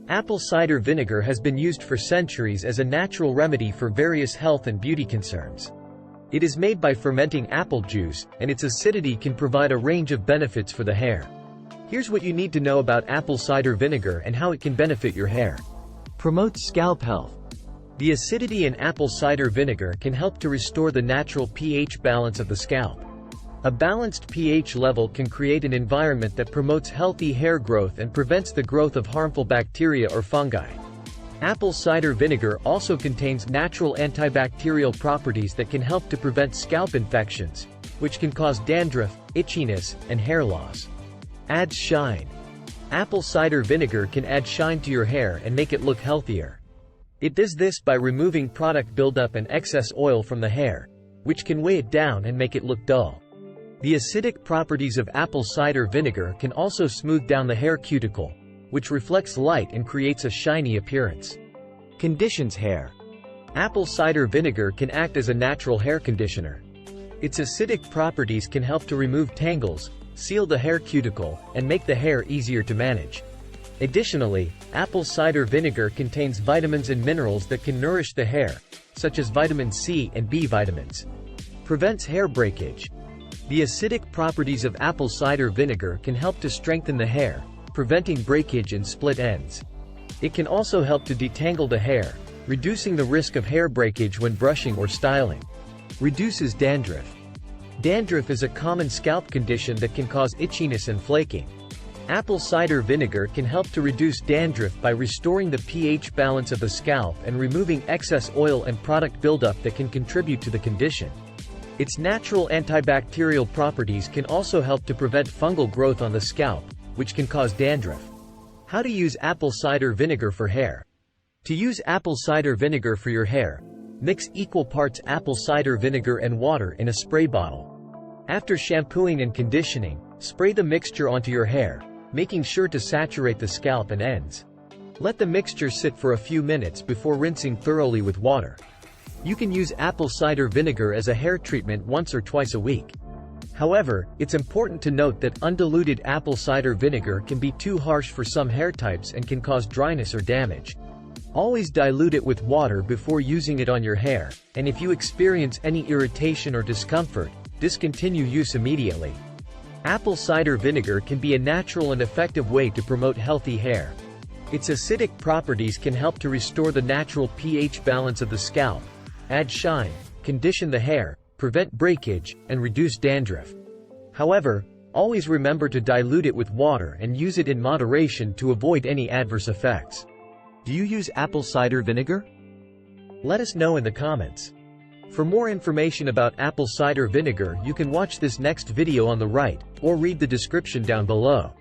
Apple cider vinegar has been used for centuries as a natural remedy for various health and beauty concerns. It is made by fermenting apple juice, and its acidity can provide a range of benefits for the hair. Here's what you need to know about apple cider vinegar and how it can benefit your hair. Promotes scalp health. The acidity in apple cider vinegar can help to restore the natural pH balance of the scalp. A balanced pH level can create an environment that promotes healthy hair growth and prevents the growth of harmful bacteria or fungi. Apple cider vinegar also contains natural antibacterial properties that can help to prevent scalp infections, which can cause dandruff, itchiness, and hair loss. Adds shine. Apple cider vinegar can add shine to your hair and make it look healthier. It does this by removing product buildup and excess oil from the hair, which can weigh it down and make it look dull. The acidic properties of apple cider vinegar can also smooth down the hair cuticle, which reflects light and creates a shiny appearance. Conditions hair. Apple cider vinegar can act as a natural hair conditioner. Its acidic properties can help to remove tangles, seal the hair cuticle, and make the hair easier to manage. Additionally, apple cider vinegar contains vitamins and minerals that can nourish the hair, such as vitamin C and B vitamins. Prevents hair breakage. The acidic properties of apple cider vinegar can help to strengthen the hair, preventing breakage and split ends. It can also help to detangle the hair, reducing the risk of hair breakage when brushing or styling. Reduces dandruff. Dandruff is a common scalp condition that can cause itchiness and flaking. Apple cider vinegar can help to reduce dandruff by restoring the pH balance of the scalp and removing excess oil and product buildup that can contribute to the condition. Its natural antibacterial properties can also help to prevent fungal growth on the scalp, which can cause dandruff. How to use apple cider vinegar for hair. To use apple cider vinegar for your hair, mix equal parts apple cider vinegar and water in a spray bottle. After shampooing and conditioning, spray the mixture onto your hair, making sure to saturate the scalp and ends. Let the mixture sit for a few minutes before rinsing thoroughly with water. You can use apple cider vinegar as a hair treatment once or twice a week. However, it's important to note that undiluted apple cider vinegar can be too harsh for some hair types and can cause dryness or damage. Always dilute it with water before using it on your hair, and if you experience any irritation or discomfort, discontinue use immediately. Apple cider vinegar can be a natural and effective way to promote healthy hair. Its acidic properties can help to restore the natural pH balance of the scalp, add shine, condition the hair, prevent breakage, and reduce dandruff. However, always remember to dilute it with water and use it in moderation to avoid any adverse effects. Do you use apple cider vinegar? Let us know in the comments. For more information about apple cider vinegar, you can watch this next video on the right, or read the description down below.